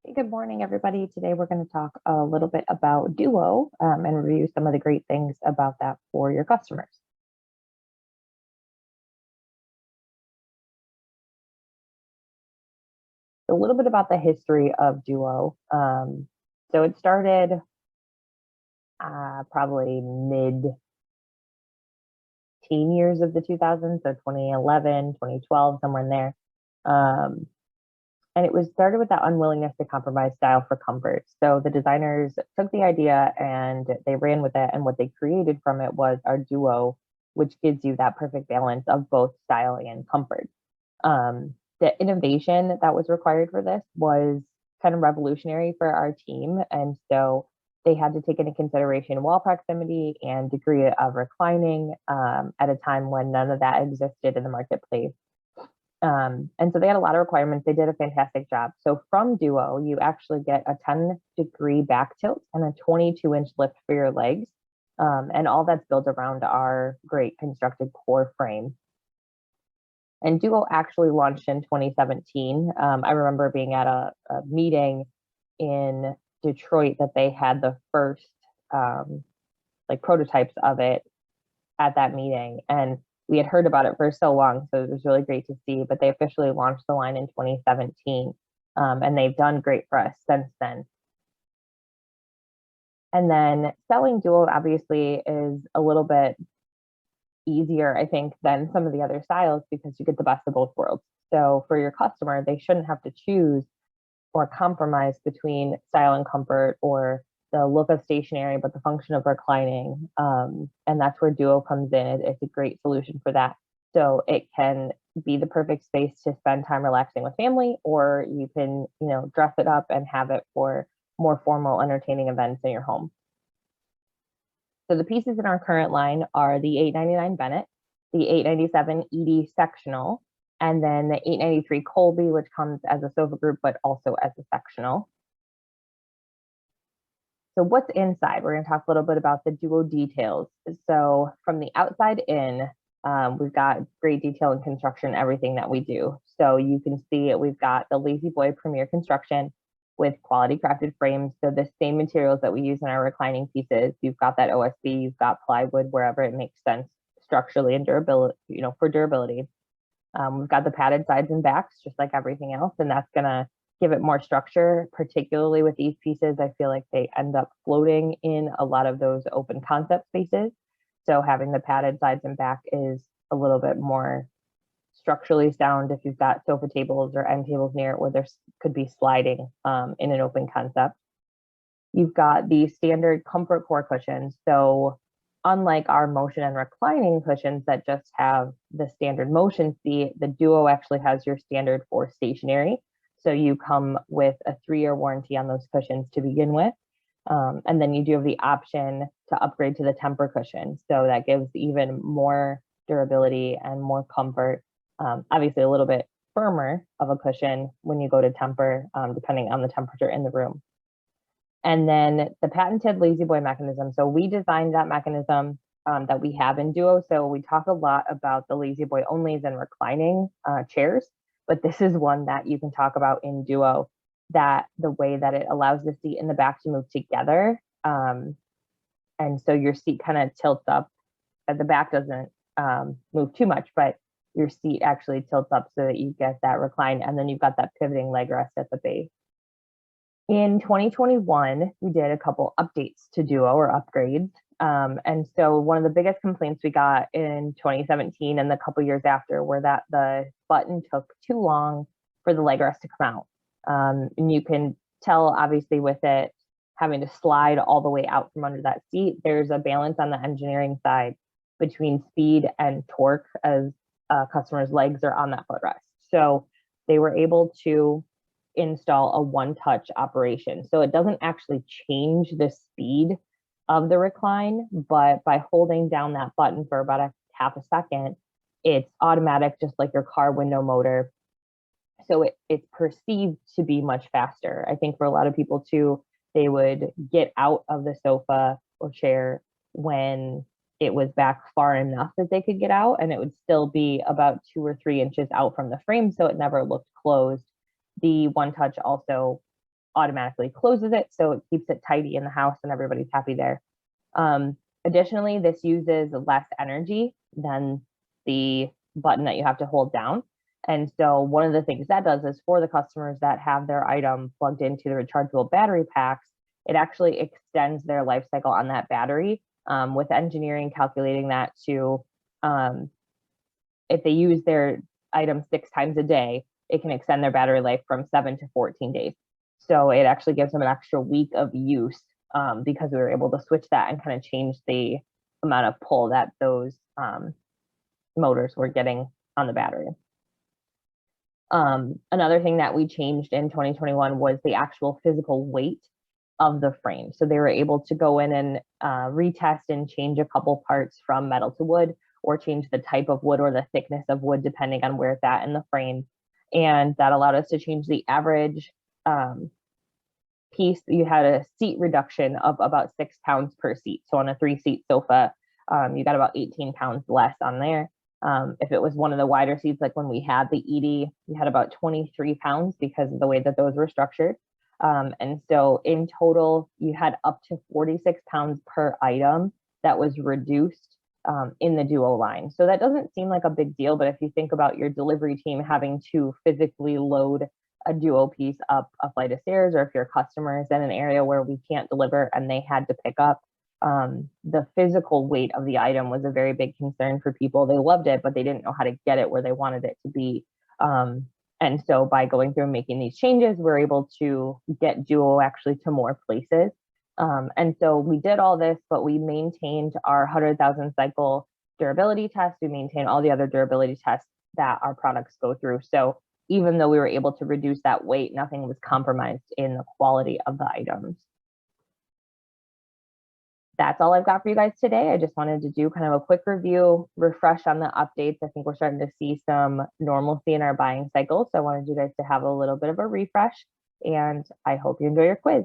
Hey, good morning, everybody. Today we're going to talk a little bit about Duo and review some of the great things about that for your customers. A little bit about the history of Duo. So it started probably mid-teen years of the 2000s, so 2011, 2012, somewhere in there. Um, and it was started with that unwillingness to compromise style for comfort. So the designers took the idea and they ran with it, and what they created from it was our Duo, which gives you that perfect balance of both style and comfort. The innovation that was required for this was kind of revolutionary for our team, and so they had to take into consideration wall proximity and degree of reclining at a time when none of that existed in the marketplace. And so they had a lot of requirements. They did a fantastic job. So from Duo, you actually get a 10-degree back tilt and a 22-inch lift for your legs. And all that's built around our great constructed core frame. And Duo actually launched in 2017. I remember being at a meeting in Detroit that they had the first like prototypes of it at that meeting. And we had heard about it for so long, so it was really great to see. But they officially launched the line in 2017, and they've done great for us since then. And then selling Duo obviously is a little bit easier, I think, than some of the other styles because you get the best of both worlds. So for your customer, they shouldn't have to choose or compromise between style and comfort or the look of stationary, but the function of reclining. And that's where Duo comes in. It's a great solution for that. So it can be the perfect space to spend time relaxing with family, or you can, dress it up and have it for more formal entertaining events in your home. So the pieces in our current line are the $899 Bennett, the $897 ED sectional, and then the $893 Colby, which comes as a sofa group, but also as a sectional. So what's inside? We're going to talk a little bit about the Duo details. So from the outside in, we've got great detail in construction, everything that we do. So you can see we've got the La-Z-Boy Premier Construction with quality crafted frames. So the same materials that we use in our reclining pieces. You've got that OSB, you've got plywood wherever it makes sense structurally and durability, for durability. We've got the padded sides and backs, just like everything else, and that's gonna give it more structure, particularly with these pieces. I feel like they end up floating in a lot of those open concept spaces. So having the padded sides and back is a little bit more structurally sound if you've got sofa tables or end tables near it where there could be sliding in an open concept. You've got the standard comfort core cushions. So unlike our motion and reclining cushions that just have the standard motion seat, the Duo actually has your standard for stationary. So you come with a 3-year warranty on those cushions to begin with. And then you do have the option to upgrade to the Tempur cushion. So that gives even more durability and more comfort. Obviously, a little bit firmer of a cushion when you go to Tempur, depending on the temperature in the room. And then the patented La-Z-Boy mechanism. So we designed that mechanism that we have in Duo. So we talk a lot about the La-Z-Boy onlys and reclining chairs, but this is one that you can talk about in Duo, that the way that it allows the seat in the back to move together. And so your seat kind of tilts up, the back doesn't move too much, but your seat actually tilts up so that you get that recline. And then you've got that pivoting leg rest at the base. In 2021, we did a couple updates to Duo or upgrades. And so one of the biggest complaints we got in 2017 and the couple years after were that the button took too long for the leg rest to come out. And you can tell, obviously, with it having to slide all the way out from under that seat, there's a balance on the engineering side between speed and torque as customers' legs are on that footrest. So they were able to install a one-touch operation. So it doesn't actually change the speed of the recline, but by holding down that button for about a half a second, it's automatic, just like your car window motor. So it's perceived to be much faster. I think for a lot of people too, they would get out of the sofa or chair when it was back far enough that they could get out, and it would still be about 2 or 3 inches out from the frame, so it never looked closed. The one touch also automatically closes it, so it keeps it tidy in the house and everybody's happy there. Additionally, this uses less energy than the button that you have to hold down. And so one of the things that does is for the customers that have their item plugged into the rechargeable battery packs, it actually extends their life cycle on that battery, with engineering calculating that to, if they use their item 6 times a day, it can extend their battery life from 7 to 14 days. So it actually gives them an extra week of use, because we were able to switch that and kind of change the amount of pull that those motors were getting on the battery. Another thing that we changed in 2021 was the actual physical weight of the frame. So they were able to go in and retest and change a couple parts from metal to wood, or change the type of wood or the thickness of wood depending on where it's at in the frame. And that allowed us to change the average piece. You had a seat reduction of about 6 pounds per seat. So on a 3-seat sofa, you got about 18 pounds less on there. If it was one of the wider seats, like when we had the Edie, you had about 23 pounds because of the way that those were structured. And so in total, you had up to 46 pounds per item that was reduced in the Duo line. So that doesn't seem like a big deal, but if you think about your delivery team having to physically load a Duo piece up a flight of stairs, or if your customer is in an area where we can't deliver and they had to pick up, the physical weight of the item was a very big concern for people. They loved it, but they didn't know how to get it where they wanted it to be. And so by going through and making these changes, we're able to get Duo actually to more places. And so we did all this, but we maintained our 100,000 cycle durability test. We maintain all the other durability tests that our products go through. So even though we were able to reduce that weight, nothing was compromised in the quality of the items. That's all I've got for you guys today. I just wanted to do kind of a quick review, refresh on the updates. I think we're starting to see some normalcy in our buying cycle. So I wanted you guys to have a little bit of a refresh, and I hope you enjoy your quiz.